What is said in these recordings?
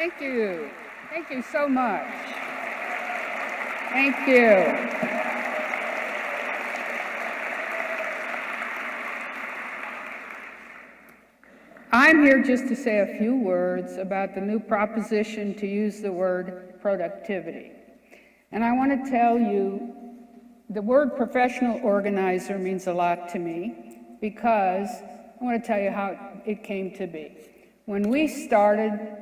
Thank you. Thank you so much. Thank you. I'm here just to say a few words about the new proposition to use the word productivity. And I want to tell you, the word professional organizer means a lot to me because I want to tell you how it came to be. When we started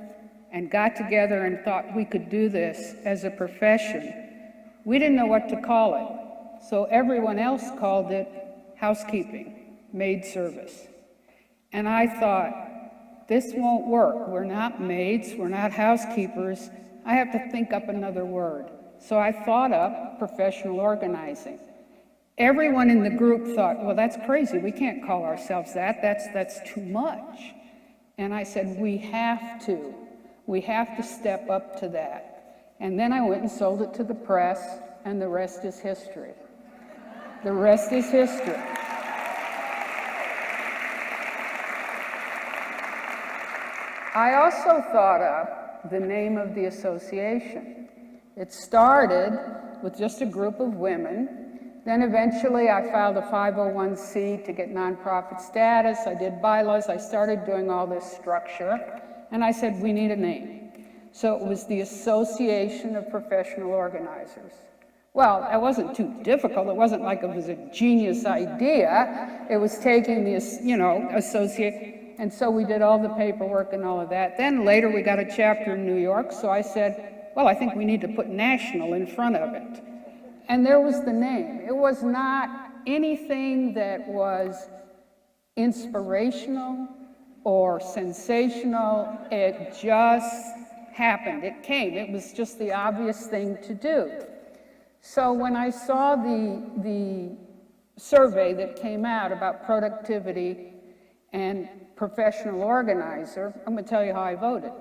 and got together and thought we could do this as a profession, we didn't know what to call it. So everyone else called it housekeeping, maid service. And I thought, this won't work. We're not maids, we're not housekeepers. I have to think up another word. So I thought up professional organizing. Everyone in the group thought, well, that's crazy. We can't call ourselves that. That's too much. And I said, we have to. We have to step up to that. And then I went and sold it to the press, and the rest is history. The rest is history. I also thought up the name of the association. It started with just a group of women. Then eventually I filed a 501c to get nonprofit status. I did bylaws. I started doing all this structure. And I said, we need a name. So it was the Association of Professional Organizers. Well, that wasn't too difficult. It wasn't like it was a genius idea. It was taking the, associate. And so we did all the paperwork and all of that. Then later we got a chapter in New York, so I said, well, I think we need to put national in front of it. And there was the name. It was not anything that was inspirational or sensational. It just happened. It came. It was just the obvious thing to do. So when I saw the survey that came out about productivity and professional organizer, I'm going to tell you how I voted.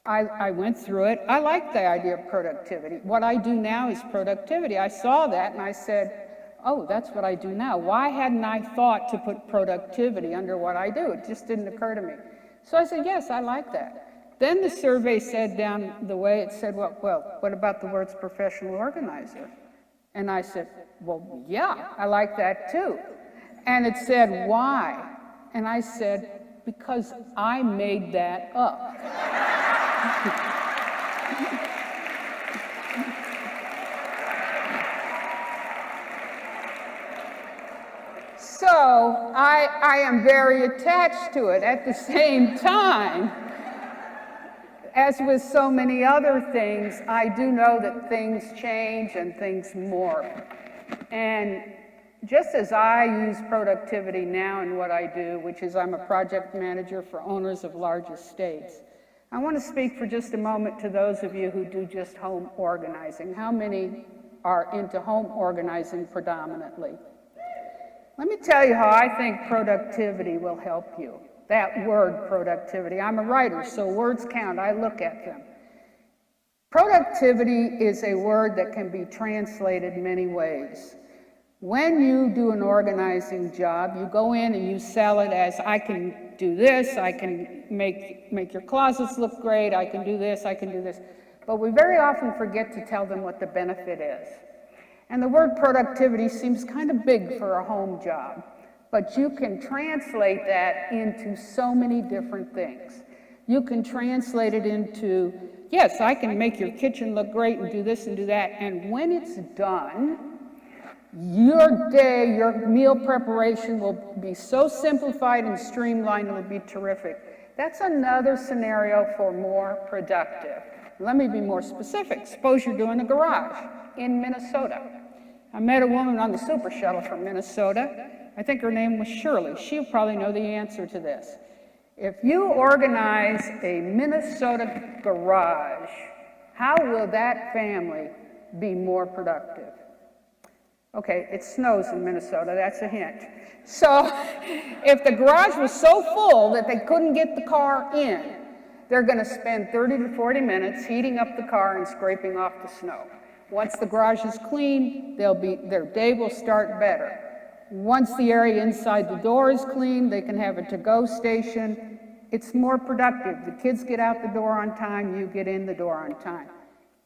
I went through it. I like the idea of productivity. What I do now is productivity. I saw that and I said, oh, that's what I do now. Why hadn't I thought to put productivity under what I do? It just didn't occur to me. So I said, yes, I like that. Then the survey said down the way, it said, well, what about the words professional organizer? And I said, well, yeah, I like that too. And it said, why? And I said, because I made that up. So I am very attached to it. At the same time, as with so many other things, I do know that things change and things morph. And just as I use productivity now in what I do, which is I'm a project manager for owners of large estates, I want to speak for just a moment to those of you who do just home organizing. How many are into home organizing predominantly? Let me tell you how I think productivity will help you. That word, productivity. I'm a writer, so words count. I look at them. Productivity is a word that can be translated many ways. When you do an organizing job, you go in and you sell it as, I can do this, I can make your closets look great, I can do this, I can do this. But we very often forget to tell them what the benefit is. And the word productivity seems kind of big for a home job, but you can translate that into so many different things. You can translate it into, yes, I can make your kitchen look great and do this and do that, and when it's done, your day, your meal preparation will be so simplified and streamlined, it'll be terrific. That's another scenario for more productive. Let me be more specific. Suppose you're doing a garage in Minnesota. I met a woman on the super shuttle from Minnesota. I think her name was Shirley. She'll probably know the answer to this. If you organize a Minnesota garage, how will that family be more productive? Okay, it snows in Minnesota, that's a hint. So if the garage was so full that they couldn't get the car in, they're going to spend 30 to 40 minutes heating up the car and scraping off the snow. Once the garage is clean, their day will start better. Once the area inside the door is clean, they can have a to-go station. It's more productive. The kids get out the door on time, you get in the door on time.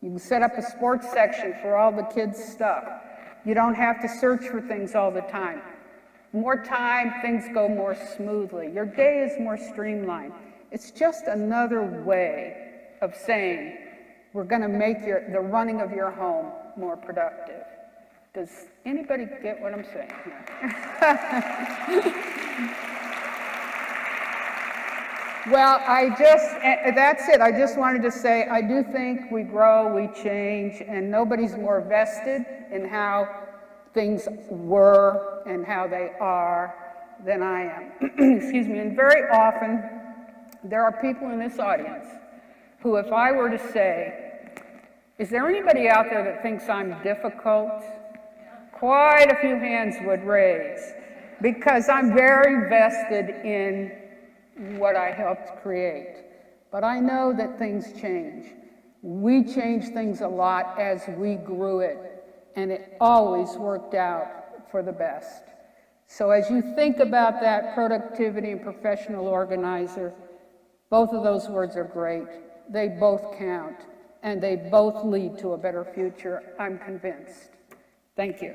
You can set up a sports section for all the kids' stuff. You don't have to search for things all the time. More time, things go more smoothly. Your day is more streamlined. It's just another way of saying, we're going to make the running of your home more productive. Does anybody get what I'm saying here? Well, that's it. I just wanted to say, I do think we grow, we change, and nobody's more vested in how things were and how they are than I am. Excuse me. And very often, there are people in this audience who, if I were to say, is there anybody out there that thinks I'm difficult? Quite a few hands would raise, because I'm very vested in what I helped create. But I know that things change. We changed things a lot as we grew it, and it always worked out for the best. So as you think about that, productivity and professional organizer, both of those words are great. They both count, and they both lead to a better future, I'm convinced. Thank you.